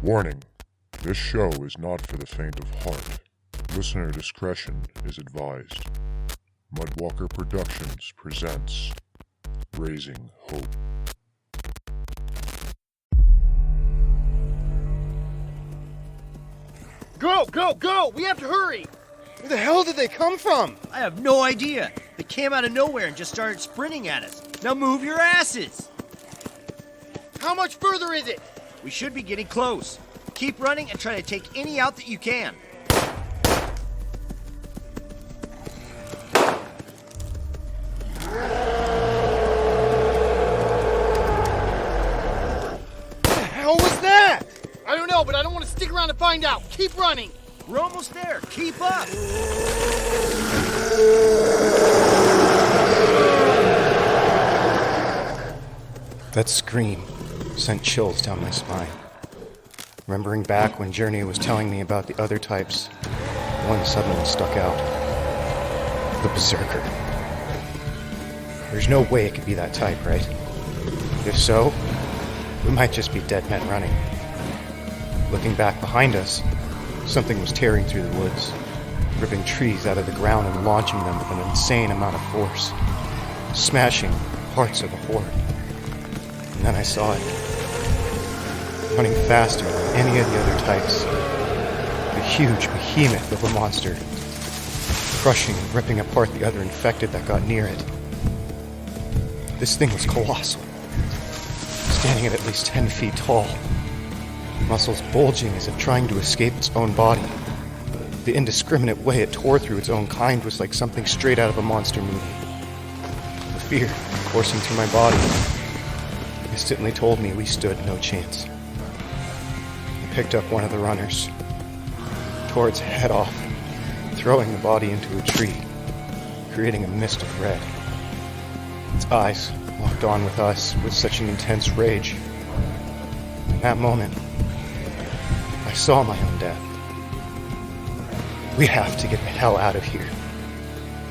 Warning, this show is not for the faint of heart. Listener discretion is advised. Mudwalker Productions presents Raising Hope. Go, go, go! We have to hurry! Where the hell did they come from? I have no idea. They came out of nowhere and just started sprinting at us. Now move your asses! How much further is it? We should be getting close. Keep running and try to take any out that you can. What the hell was that? I don't know, but I don't want to stick around to find out. Keep running. We're almost there. Keep up. That scream sent chills down my spine. Remembering back when Journey was telling me about the other types, one suddenly stuck out. The Berserker. There's no way it could be that type, right? If so, we might just be dead men running. Looking back behind us, something was tearing through the woods, ripping trees out of the ground and launching them with an insane amount of force, smashing parts of the horde. And then I saw it, running faster than any of the other types. A huge behemoth of a monster, crushing and ripping apart the other infected that got near it. This thing was colossal, standing at least 10 feet tall, muscles bulging as if trying to escape its own body. The indiscriminate way it tore through its own kind was like something straight out of a monster movie. The fear coursing through my body instantly told me we stood no chance. I picked up one of the runners, tore its head off, throwing the body into a tree, creating a mist of red. Its eyes locked on with us with such an intense rage. In that moment, I saw my own death. We have to get the hell out of here.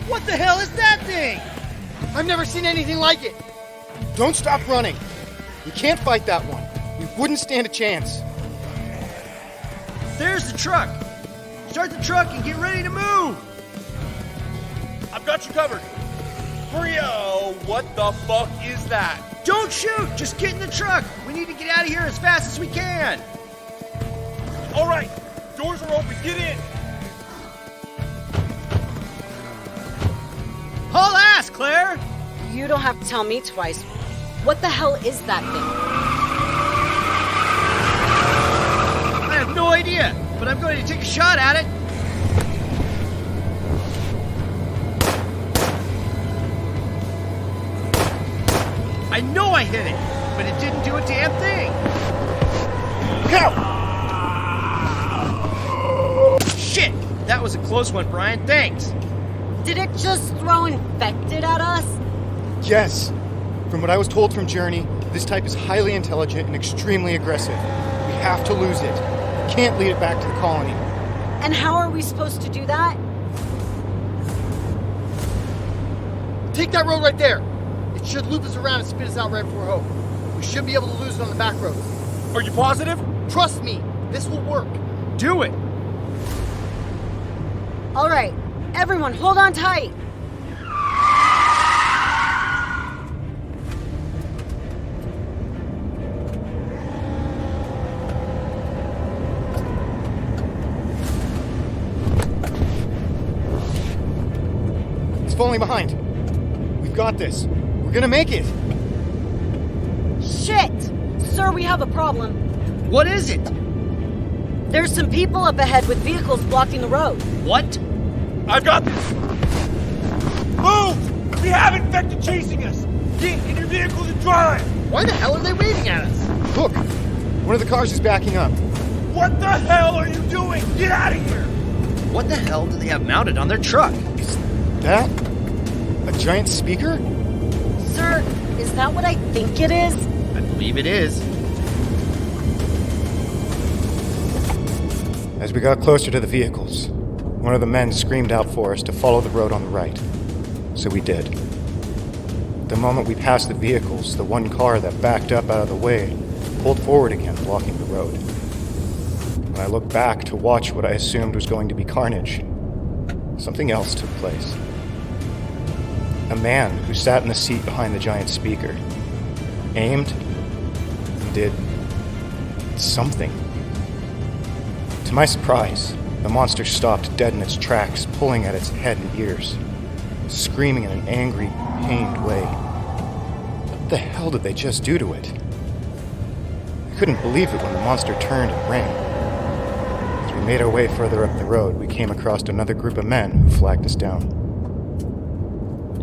What the hell is that thing? I've never seen anything like it. Don't stop running. You can't fight that one. We wouldn't stand a chance. There's the truck. Start the truck and get ready to move. I've got you covered. Brio, what the fuck is that? Don't shoot. Just get in the truck. We need to get out of here as fast as we can. All right, doors are open. Get in. Haul ass, Claire. You don't have to tell me twice. What the hell is that thing? I have no idea, but I'm going to take a shot at it. I know I hit it, but it didn't do a damn thing. Shit! That was a close one, Brian. Thanks. Did it just throw infected at us? Yes. From what I was told from Journey, this type is highly intelligent and extremely aggressive. We have to lose it. We can't lead it back to the colony. And how are we supposed to do that? Take that road right there. It should loop us around and spit us out right before Hope. We should be able to lose it on the back road. Are you positive? Trust me, this will work. Do it. All right, everyone, hold on tight. It's falling behind. We've got this. We're gonna make it. Shit! Sir, we have a problem. What is it? There's some people up ahead with vehicles blocking the road. What? I've got this. Move! We have infected chasing us. Get in your vehicles and drive. Why the hell are they waving at us? Look, one of the cars is backing up. What the hell are you doing? Get out of here. What the hell do they have mounted on their truck? Is that a giant speaker? Sir, is that what I think it is? I believe it is. As we got closer to the vehicles, one of the men screamed out for us to follow the road on the right. So we did. The moment we passed the vehicles, the one car that backed up out of the way pulled forward again, blocking the road. When I looked back to watch what I assumed was going to be carnage, something else took place. A man who sat in the seat behind the giant speaker aimed and did something. To my surprise, the monster stopped dead in its tracks, pulling at its head and ears, screaming in an angry, pained way. What the hell did they just do to it? I couldn't believe it when the monster turned and ran. As we made our way further up the road, we came across another group of men who flagged us down.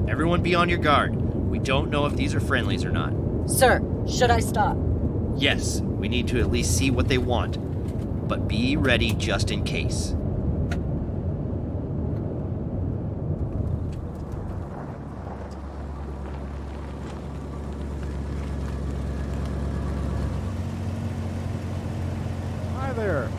Everyone be on your guard. We don't know if these are friendlies or not. Sir, should I stop? Yes, we need to at least see what they want. But be ready just in case. Hi there.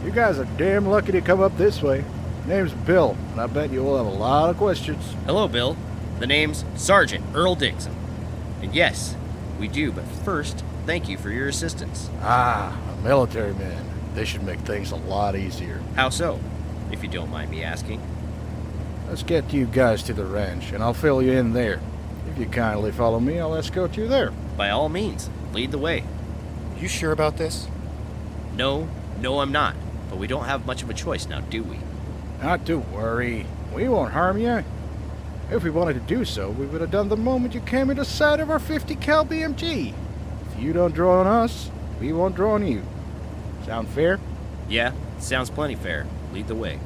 You guys are damn lucky to come up this way. Name's Bill, and I bet you will have a lot of questions. Hello, Bill. The name's Sergeant Earl Dixon. And yes, we do, but first, thank you for your assistance. Ah, a military man. They should make things a lot easier. How so, if you don't mind me asking? Let's get you guys to the ranch, and I'll fill you in there. If you kindly follow me, I'll escort you there. By all means, lead the way. You sure about this? No, I'm not. But we don't have much of a choice now, do we? Not to worry. We won't harm you. If we wanted to do so, we would have done the moment you came into sight of our 50 cal BMG. If you don't draw on us, we won't draw on you. Sound fair? Yeah, sounds plenty fair. Lead the way.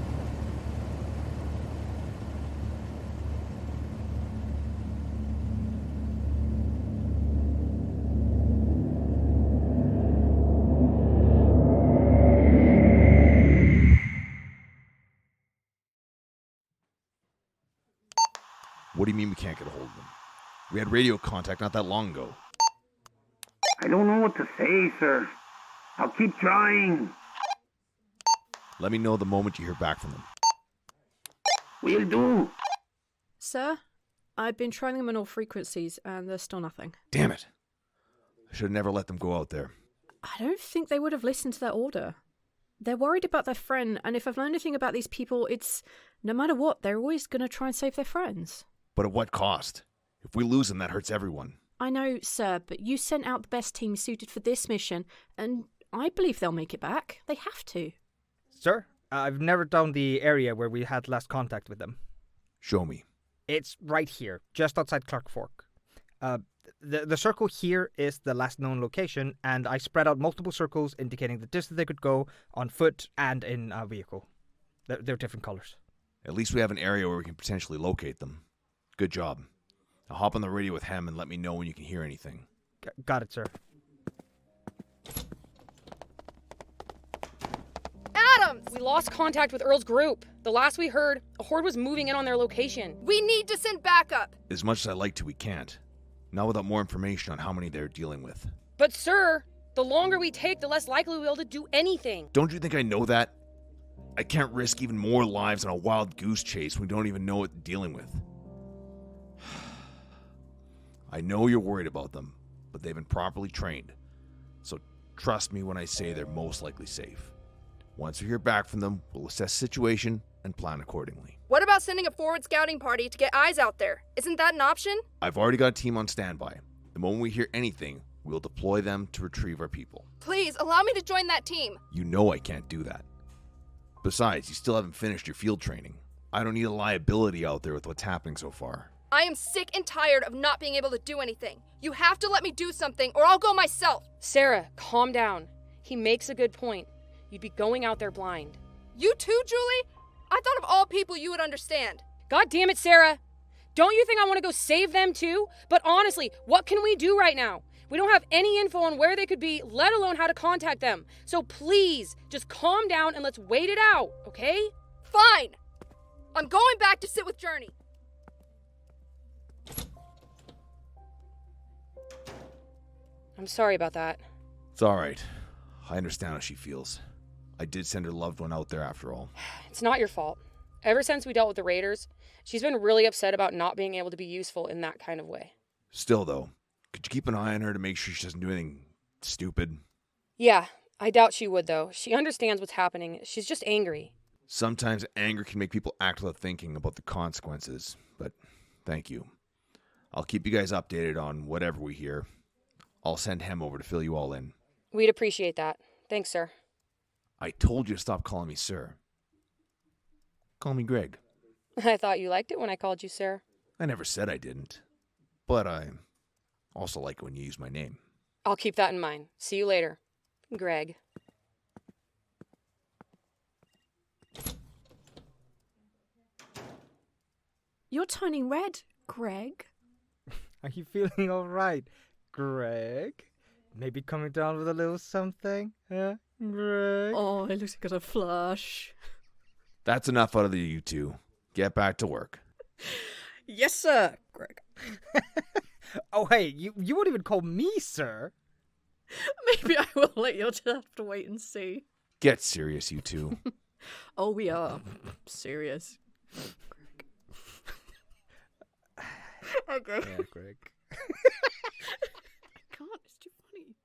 What do you mean we can't get a hold of them? We had radio contact not that long ago. I don't know what to say, sir. I'll keep trying. Let me know the moment you hear back from them. Will do. Sir, I've been trying them on all frequencies, and there's still nothing. Damn it. I should have never let them go out there. I don't think they would have listened to that order. They're worried about their friend, and if I've learned anything about these people, it's no matter what, they're always going to try and save their friends. But at what cost? If we lose them, that hurts everyone. I know, sir, but you sent out the best team suited for this mission, and I believe they'll make it back. They have to. Sir, I've narrowed down the area where we had last contact with them. Show me. It's right here, just outside Clark Fork. The circle here is the last known location, and I spread out multiple circles indicating the distance they could go on foot and in a vehicle. They're different colors. At least we have an area where we can potentially locate them. Good job. Now hop on the radio with Hem and let me know when you can hear anything. Got it, sir. Adams! We lost contact with Earl's group. The last we heard, a horde was moving in on their location. We need to send backup. As much as I'd like to, we can't. Not without more information on how many they're dealing with. But sir, the longer we take, the less likely we'll be able to do anything. Don't you think I know that? I can't risk even more lives on a wild goose chase when we don't even know what they're dealing with. I know you're worried about them, but they've been properly trained. So trust me when I say they're most likely safe. Once we hear back from them, we'll assess the situation and plan accordingly. What about sending a forward scouting party to get eyes out there? Isn't that an option? I've already got a team on standby. The moment we hear anything, we'll deploy them to retrieve our people. Please, allow me to join that team. You know I can't do that. Besides, you still haven't finished your field training. I don't need a liability out there with what's happening so far. I am sick and tired of not being able to do anything. You have to let me do something, or I'll go myself. Sarah, calm down. He makes a good point. You'd be going out there blind. You too, Julie? I thought of all people you would understand. God damn it, Sarah. Don't you think I want to go save them too? But honestly, what can we do right now? We don't have any info on where they could be, let alone how to contact them. So please, just calm down and let's wait it out, okay? Fine. I'm going back to sit with Journey. I'm sorry about that. It's alright. I understand how she feels. I did send her loved one out there after all. It's not your fault. Ever since we dealt with the Raiders, she's been really upset about not being able to be useful in that kind of way. Still, though, could you keep an eye on her to make sure she doesn't do anything stupid? Yeah, I doubt she would, though. She understands what's happening. She's just angry. Sometimes anger can make people act without thinking about the consequences, but thank you. I'll keep you guys updated on whatever we hear. I'll send Hem over to fill you all in. We'd appreciate that. Thanks, sir. I told you to stop calling me sir. Call me Greg. I thought you liked it when I called you sir. I never said I didn't, but I also like it when you use my name. I'll keep that in mind. See you later. Greg. You're turning red, Greg. Are you feeling all right, Greg? Maybe coming down with a little something, huh, Greg? Oh, it looks like I got a flush. That's enough out of you two. Get back to work. Yes, sir, Greg. Oh, hey, you won't even call me sir. Maybe I will. You'll just have to wait and see. Get serious, you two. Oh, we are. Serious. Okay. Yeah, Greg. I can't. It's too funny.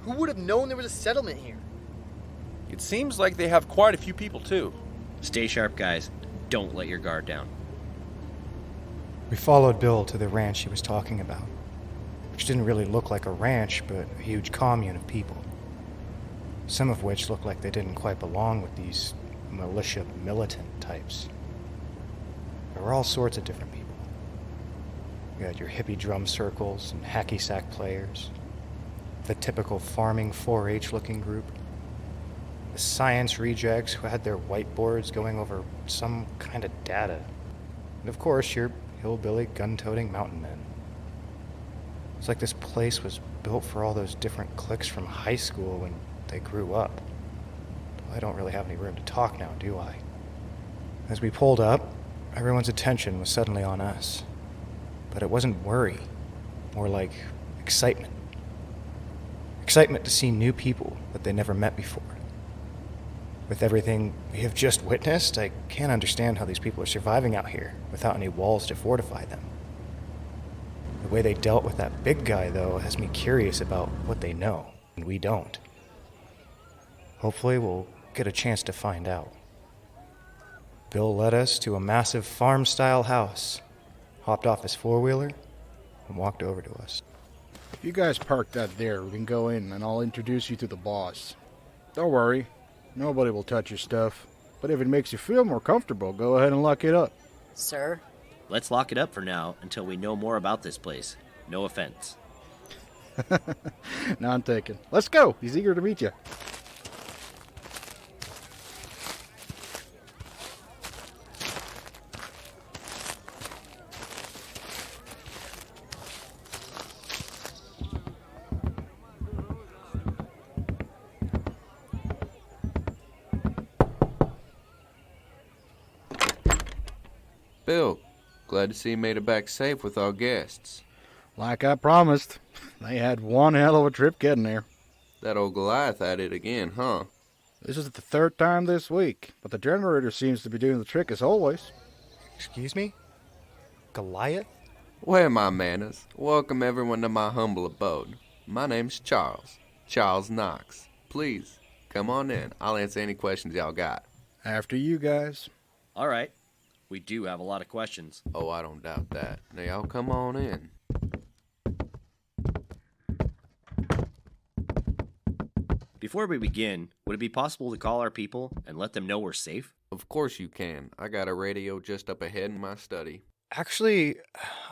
Who would have known there was a settlement here? It seems like they have quite a few people, too. Stay sharp, guys. Don't let your guard down. We followed Bill to the ranch he was talking about, which didn't really look like a ranch, but a huge commune of people. Some of which looked like they didn't quite belong with these militia militant types. There were all sorts of different people. You had your hippie drum circles and hacky sack players, the typical farming 4-H looking group, the science rejects who had their whiteboards going over some kind of data, and of course your hillbilly gun-toting mountain men. It's like this place was built for all those different cliques from high school when they grew up. Well, I don't really have any room to talk now, do I? As we pulled up, everyone's attention was suddenly on us. But it wasn't worry, more like excitement. Excitement to see new people that they never met before. With everything we have just witnessed, I can't understand how these people are surviving out here without any walls to fortify them. The way they dealt with that big guy, though, has me curious about what they know, and we don't. Hopefully we'll get a chance to find out. Bill led us to a massive farm-style house, hopped off his four-wheeler, and walked over to us. If you guys park that there, we can go in and I'll introduce you to the boss. Don't worry, nobody will touch your stuff. But if it makes you feel more comfortable, go ahead and lock it up. Sir? Let's lock it up for now until we know more about this place. No offense. None taken. Let's go. He's eager to meet you. Bill, glad to see you made it back safe with our guests. Like I promised, they had one hell of a trip getting there. That old Goliath at it again, huh? This is the third time this week, but the generator seems to be doing the trick as always. Excuse me? Goliath? Where my manners? Welcome everyone to my humble abode. My name's Charles. Charles Knox. Please, come on in. I'll answer any questions y'all got. After you guys. All right. We do have a lot of questions. Oh, I don't doubt that. Now y'all come on in. Before we begin, would it be possible to call our people and let them know we're safe? Of course you can. I got a radio just up ahead in my study. Actually,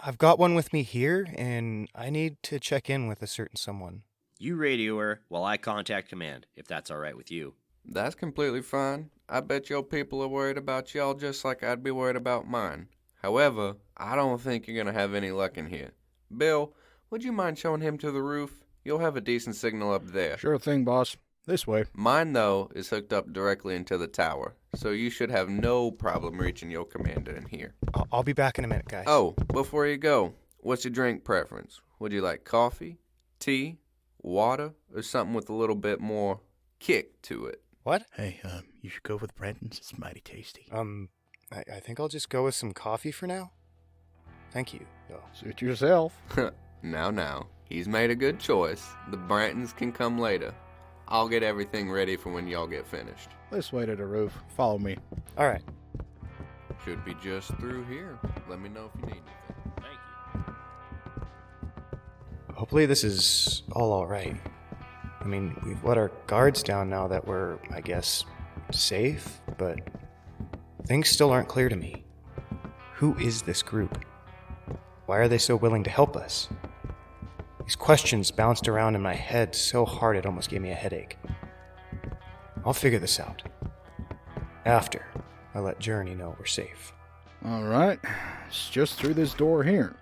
I've got one with me here, and I need to check in with a certain someone. You radio her while I contact command, if that's all right with you. That's completely fine. I bet your people are worried about y'all just like I'd be worried about mine. However, I don't think you're gonna have any luck in here. Bill, would you mind showing him to the roof? You'll have a decent signal up there. Sure thing, boss. This way. Mine, though, is hooked up directly into the tower, so you should have no problem reaching your commander in here. I'll be back in a minute, guys. Oh, before you go, what's your drink preference? Would you like coffee, tea, water, or something with a little bit more kick to it? What? Hey, you should go with Brandon's. It's mighty tasty. I think I'll just go with some coffee for now. Thank you, though. Suit yourself. Now. He's made a good choice. The Brantons can come later. I'll get everything ready for when y'all get finished. This way to the roof. Follow me. All right. Should be just through here. Let me know if you need anything. Thank you. Hopefully this is all right. I mean, we've let our guards down now that we're, I guess, safe, but things still aren't clear to me. Who is this group? Why are they so willing to help us? These questions bounced around in my head so hard it almost gave me a headache. I'll figure this out. After I let Journey know we're safe. All right. It's just through this door here.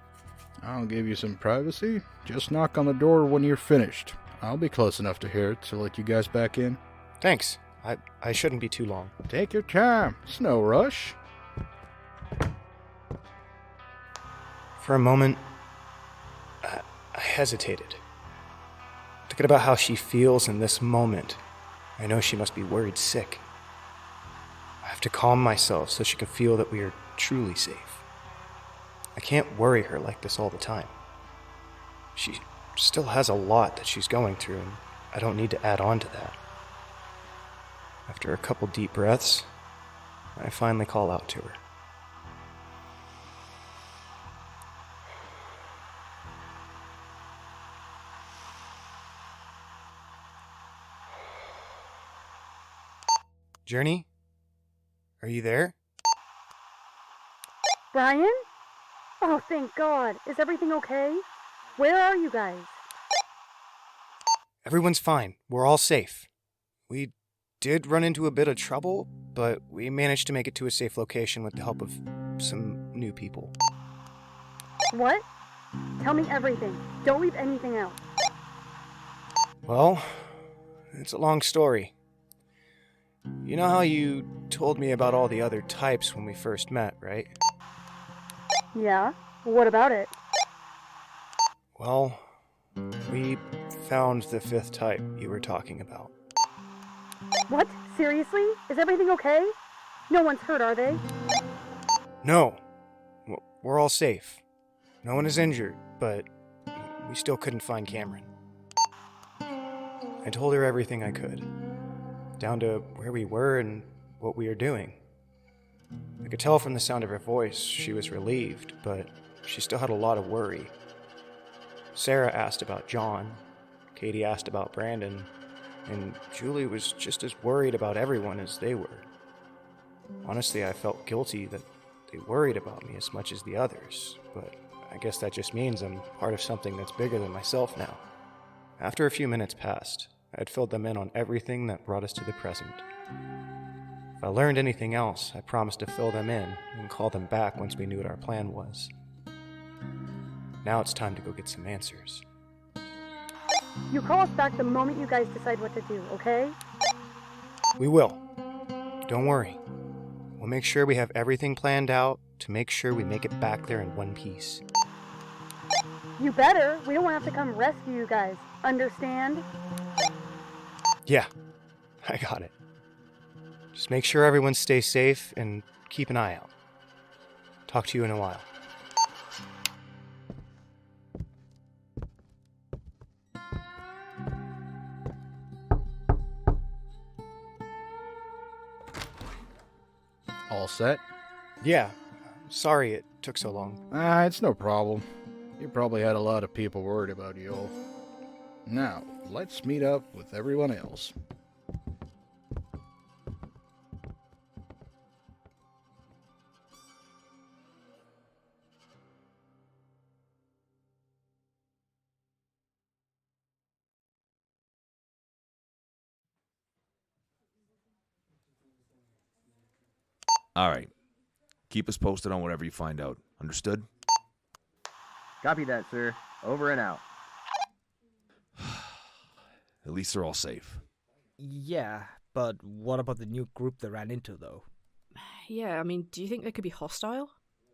I'll give you some privacy. Just knock on the door when you're finished. I'll be close enough to hear it to let you guys back in. Thanks. I shouldn't be too long. Take your time. It's no rush. For a moment, I hesitated. Thinking about how she feels in this moment, I know she must be worried sick. I have to calm myself so she can feel that we are truly safe. I can't worry her like this all the time. She still has a lot that she's going through, and I don't need to add on to that. After a couple deep breaths, I finally call out to her. Journey? Are you there? Brian? Oh, thank God. Is everything okay? Where are you guys? Everyone's fine. We're all safe. We did run into a bit of trouble, but we managed to make it to a safe location with the help of some new people. What? Tell me everything. Don't leave anything out. Well, it's a long story. You know how you told me about all the other types when we first met, right? Yeah? What about it? Well, we found the 5th type you were talking about. What? Seriously? Is everything okay? No one's hurt, are they? No. We're all safe. No one is injured, but we still couldn't find Cameron. I told her everything I could, down to where we were and what we were doing. I could tell from the sound of her voice she was relieved, but she still had a lot of worry. Sarah asked about John, Katie asked about Brandon, and Julie was just as worried about everyone as they were. Honestly, I felt guilty that they worried about me as much as the others, but I guess that just means I'm part of something that's bigger than myself now. After a few minutes passed, I had filled them in on everything that brought us to the present. If I learned anything else, I promised to fill them in and call them back once we knew what our plan was. Now it's time to go get some answers. You call us back the moment you guys decide what to do, okay? We will. Don't worry. We'll make sure we have everything planned out to make sure we make it back there in one piece. You better. We don't want to have to come rescue you guys. Understand? Yeah, I got it. Just make sure everyone stays safe and keep an eye out. Talk to you in a while. All set? Yeah, sorry it took so long. It's no problem. You probably had a lot of people worried about you all. Now, let's meet up with everyone else. All right. Keep us posted on whatever you find out. Understood? Copy that, sir. Over and out. At least they're all safe. Yeah, but what about the new group they ran into, though? Yeah, I mean, do you think they could be hostile?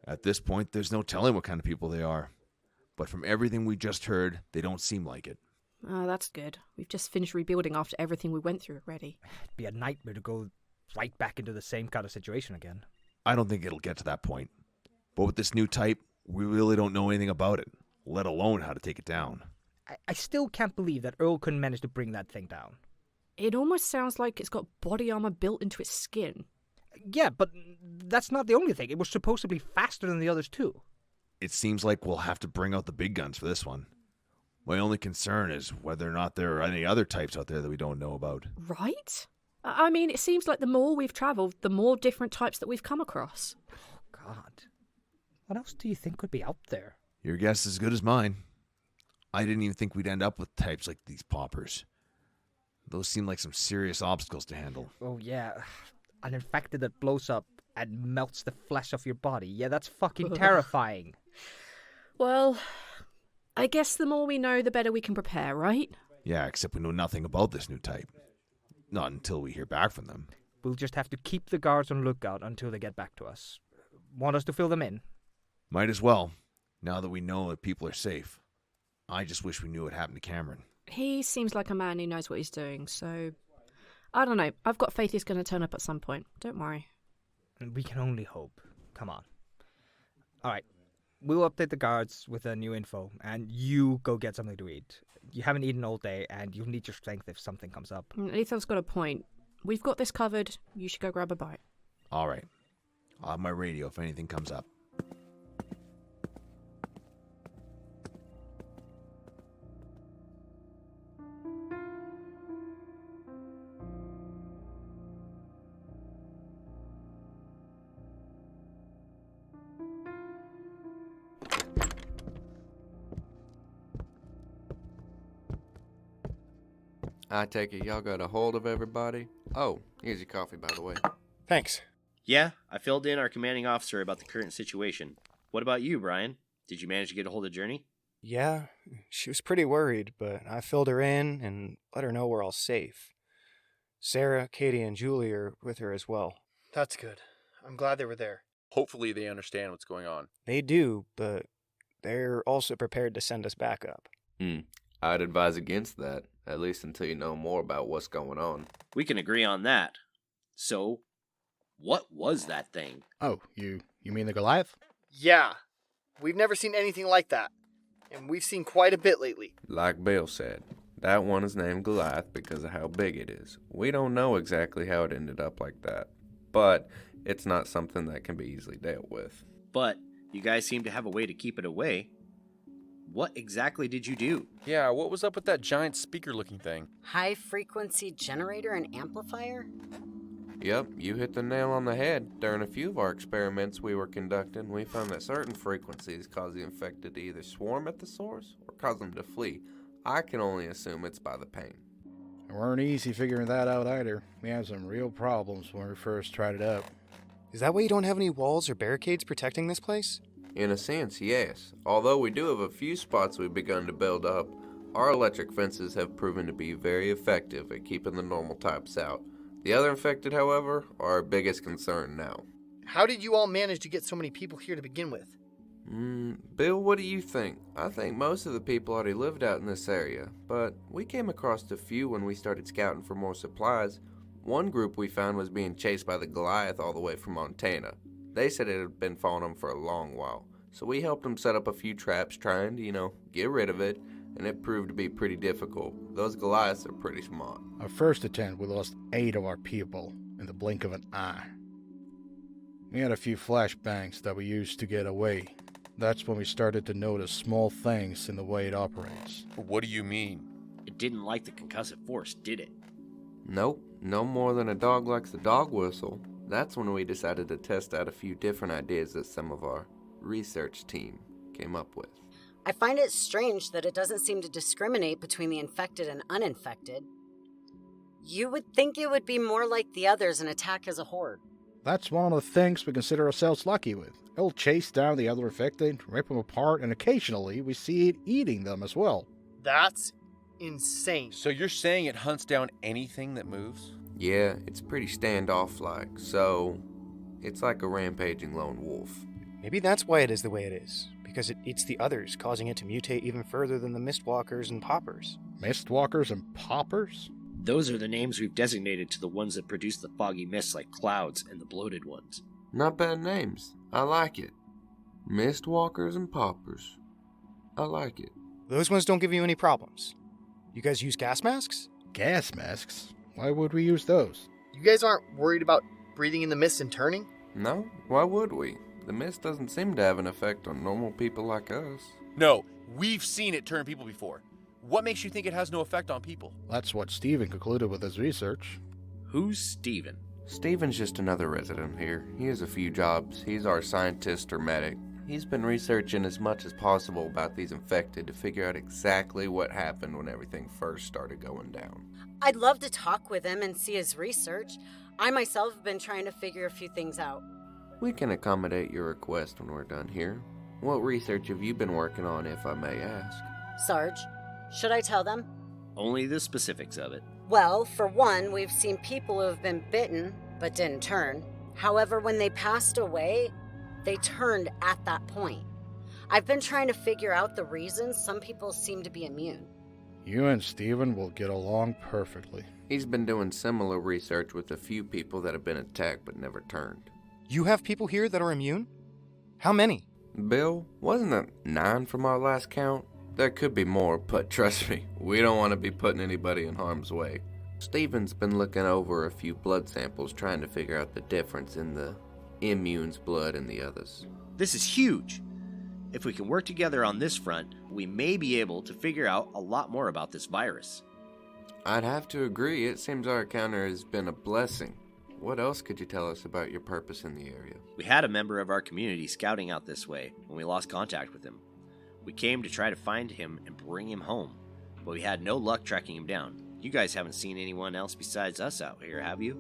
At this point, there's no telling what kind of people they are. But from everything we just heard, they don't seem like it. Oh, that's good. We've just finished rebuilding after everything we went through already. It'd be a nightmare to go right back into the same kind of situation again. I don't think it'll get to that point. But with this new type, we really don't know anything about it, let alone how to take it down. I still can't believe that Earl couldn't manage to bring that thing down. It almost sounds like it's got body armor built into its skin. Yeah, but that's not the only thing. It was supposed to be faster than the others, too. It seems like we'll have to bring out the big guns for this one. My only concern is whether or not there are any other types out there that we don't know about. Right? I mean, it seems like the more we've travelled, the more different types that we've come across. Oh, God. What else do you think could be out there? Your guess is as good as mine. I didn't even think we'd end up with types like these poppers. Those seem like some serious obstacles to handle. Oh, yeah. An infected that blows up and melts the flesh off your body. Yeah, that's fucking terrifying. Well, I guess the more we know, the better we can prepare, right? Yeah, except we know nothing about this new type. Not until we hear back from them. We'll just have to keep the guards on lookout until they get back to us. Want us to fill them in? Might as well, now that we know that people are safe. I just wish we knew what happened to Cameron. He seems like a man who knows what he's doing, so... I don't know. I've got faith he's going to turn up at some point. Don't worry. We can only hope. Come on. All right. We'll update the guards with the new info, and you go get something to eat. You haven't eaten all day, and you'll need your strength if something comes up. Ethan's got a point. We've got this covered. You should go grab a bite. All right. I'll have my radio if anything comes up. I take it y'all got a hold of everybody? Oh, here's your coffee, by the way. Thanks. Yeah, I filled in our commanding officer about the current situation. What about you, Brian? Did you manage to get a hold of Journey? Yeah, she was pretty worried, but I filled her in and let her know we're all safe. Sarah, Katie, and Julie are with her as well. That's good. I'm glad they were there. Hopefully they understand what's going on. They do, but they're also prepared to send us backup. I'd advise against that, at least until you know more about what's going on. We can agree on that. So, what was that thing? Oh, you mean the Goliath? Yeah. We've never seen anything like that. And we've seen quite a bit lately. Like Bill said, that one is named Goliath because of how big it is. We don't know exactly how it ended up like that, but it's not something that can be easily dealt with. But you guys seem to have a way to keep it away. What exactly did you do? Yeah, what was up with that giant speaker-looking thing? High-frequency generator and amplifier? Yep, you hit the nail on the head. During a few of our experiments we were conducting, we found that certain frequencies cause the infected to either swarm at the source or cause them to flee. I can only assume it's by the pain. It weren't easy figuring that out either. We had some real problems when we first tried it out. Is that why you don't have any walls or barricades protecting this place? In a sense, yes. Although we do have a few spots we've begun to build up, our electric fences have proven to be very effective at keeping the normal types out. The other infected, however, are our biggest concern now. How did you all manage to get so many people here to begin with? Bill, what do you think? I think most of the people already lived out in this area, but we came across a few when we started scouting for more supplies. One group we found was being chased by the Goliath all the way from Montana. They said it had been following them for a long while, so we helped them set up a few traps trying to, get rid of it, and it proved to be pretty difficult. Those Goliaths are pretty smart. Our first attempt, we lost 8 of our people in the blink of an eye. We had a few flashbangs that we used to get away. That's when we started to notice small things in the way it operates. What do you mean? It didn't like the concussive force, did it? Nope, no more than a dog likes the dog whistle. That's when we decided to test out a few different ideas that some of our research team came up with. I find it strange that it doesn't seem to discriminate between the infected and uninfected. You would think it would be more like the others and attack as a horde. That's one of the things we consider ourselves lucky with. It'll chase down the other infected, rip them apart, and occasionally we see it eating them as well. That's insane. So you're saying it hunts down anything that moves? Yeah, it's pretty standoff-like, so it's like a rampaging lone wolf. Maybe that's why it is the way it is, because it eats the others, causing it to mutate even further than the mistwalkers and poppers. Mistwalkers and poppers? Those are the names we've designated to the ones that produce the foggy mists like clouds and the bloated ones. Not bad names. I like it. Mistwalkers and poppers. I like it. Those ones don't give you any problems. You guys use gas masks? Gas masks? Why would we use those? You guys aren't worried about breathing in the mist and turning? No, why would we? The mist doesn't seem to have an effect on normal people like us. No, we've seen it turn people before. What makes you think it has no effect on people? That's what Steven concluded with his research. Who's Steven? Steven's just another resident here. He has a few jobs. He's our scientist or medic. He's been researching as much as possible about these infected to figure out exactly what happened when everything first started going down. I'd love to talk with him and see his research. I myself have been trying to figure a few things out. We can accommodate your request when we're done here. What research have you been working on, if I may ask? Sarge, should I tell them? Only the specifics of it. Well, for one, we've seen people who have been bitten but didn't turn. However, when they passed away, they turned at that point. I've been trying to figure out the reasons some people seem to be immune. You and Steven will get along perfectly. He's been doing similar research with a few people that have been attacked but never turned. You have people here that are immune? How many? Bill, wasn't it 9 from our last count? There could be more, but trust me, we don't want to be putting anybody in harm's way. Steven's been looking over a few blood samples trying to figure out the difference in the immune's blood and the others. This is huge. If we can work together on this front, we may be able to figure out a lot more about this virus. I'd have to agree. It seems our encounter has been a blessing. What else could you tell us about your purpose in the area? We had a member of our community scouting out this way when we lost contact with him. We came to try to find him and bring him home, but we had no luck tracking him down. You guys haven't seen anyone else besides us out here, have you?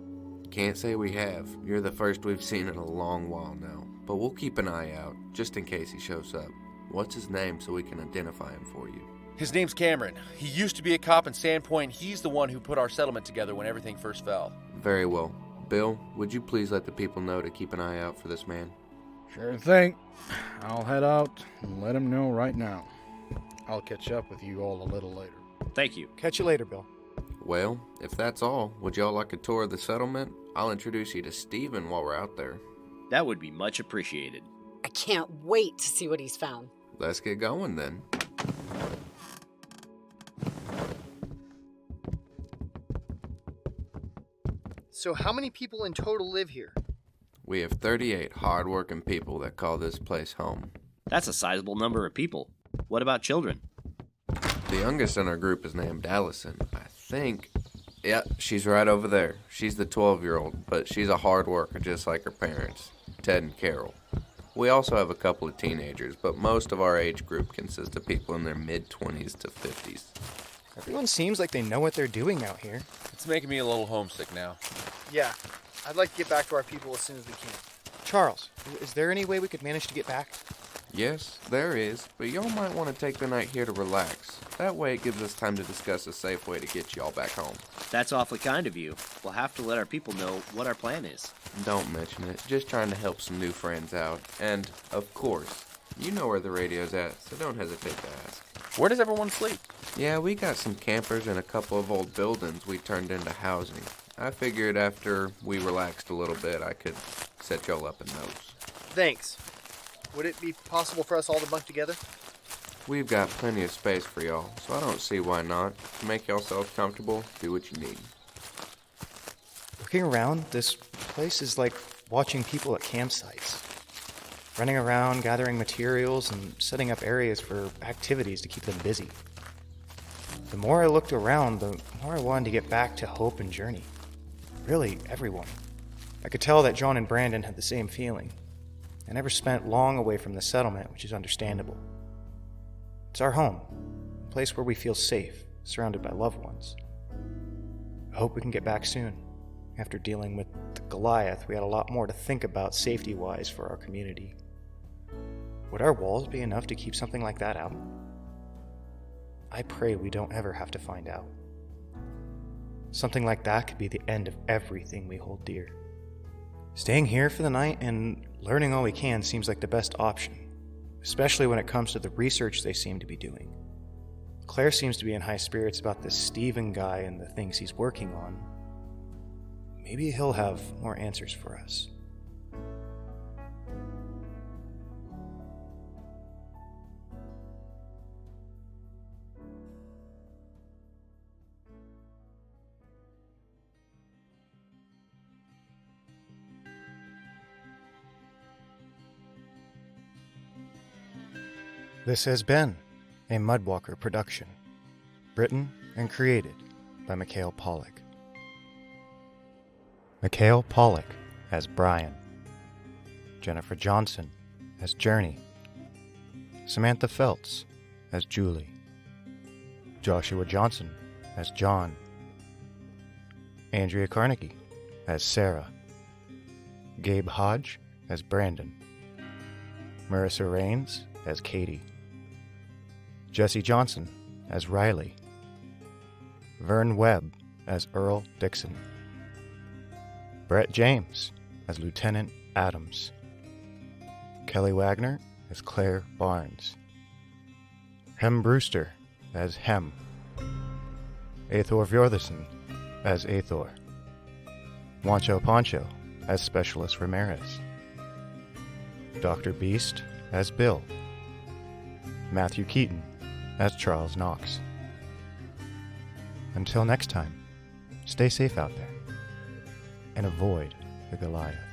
Can't say we have. You're the first we've seen in a long while now. But we'll keep an eye out, just in case he shows up. What's his name so we can identify him for you? His name's Cameron. He used to be a cop in Sandpoint. He's the one who put our settlement together when everything first fell. Very well. Bill, would you please let the people know to keep an eye out for this man? Sure thing. I'll head out and let him know right now. I'll catch up with you all a little later. Thank you. Catch you later, Bill. Well, if that's all, would y'all like a tour of the settlement? I'll introduce you to Steven while we're out there. That would be much appreciated. I can't wait to see what he's found. Let's get going then. So how many people in total live here? We have 38 hard-working people that call this place home. That's a sizable number of people. What about children? The youngest in our group is named Allison. I think... Yeah, she's right over there. She's the 12-year-old, but she's a hard worker just like her parents, Ted and Carol. We also have a couple of teenagers, but most of our age group consists of people in their mid-20s to 50s. Everyone seems like they know what they're doing out here. It's making me a little homesick now. Yeah, I'd like to get back to our people as soon as we can. Charles, is there any way we could manage to get back? Yes, there is, but y'all might want to take the night here to relax. That way it gives us time to discuss a safe way to get y'all back home. That's awfully kind of you. We'll have to let our people know what our plan is. Don't mention it. Just trying to help some new friends out. And, of course, you know where the radio's at, so don't hesitate to ask. Where does everyone sleep? Yeah, we got some campers and a couple of old buildings we turned into housing. I figured after we relaxed a little bit, I could set y'all up in those. Thanks. Would it be possible for us all to bunk together? We've got plenty of space for y'all, so I don't see why not. To make yourselves comfortable, do what you need. Looking around, this place is like watching people at campsites. Running around, gathering materials, and setting up areas for activities to keep them busy. The more I looked around, the more I wanted to get back to Hope and Journey. Really, everyone. I could tell that John and Brandon had the same feeling. I never spent long away from the settlement, which is understandable. It's our home, a place where we feel safe, surrounded by loved ones. I hope we can get back soon. After dealing with the Goliath, we had a lot more to think about safety-wise for our community. Would our walls be enough to keep something like that out? I pray we don't ever have to find out. Something like that could be the end of everything we hold dear. Staying here for the night and learning all we can seems like the best option, especially when it comes to the research they seem to be doing. Claire seems to be in high spirits about this Steven guy and the things he's working on. Maybe he'll have more answers for us. This has been a Mudwalker production, written and created by Mikhail Pollack. Mikhail Pollack as Brian, Jennifer Johnson as Journey, Samantha Feltz as Julie, Joshua Johnson as John, Andrea Carnegie as Sarah, Gabe Hodge as Brandon, Marissa Rains as Katie, Jesse Johnson as Riley, Vern Webb as Earl Dixon, Brett James as Lieutenant Adams, Kelly Wagner as Claire Barnes, Hem Brewster as Hem, Aethor Fjorderson as Aethor, Wancho Poncho as Specialist Ramirez, Dr. Beast as Bill, Matthew Keaton as Charles Knox. Until next time, stay safe out there and avoid the Goliath.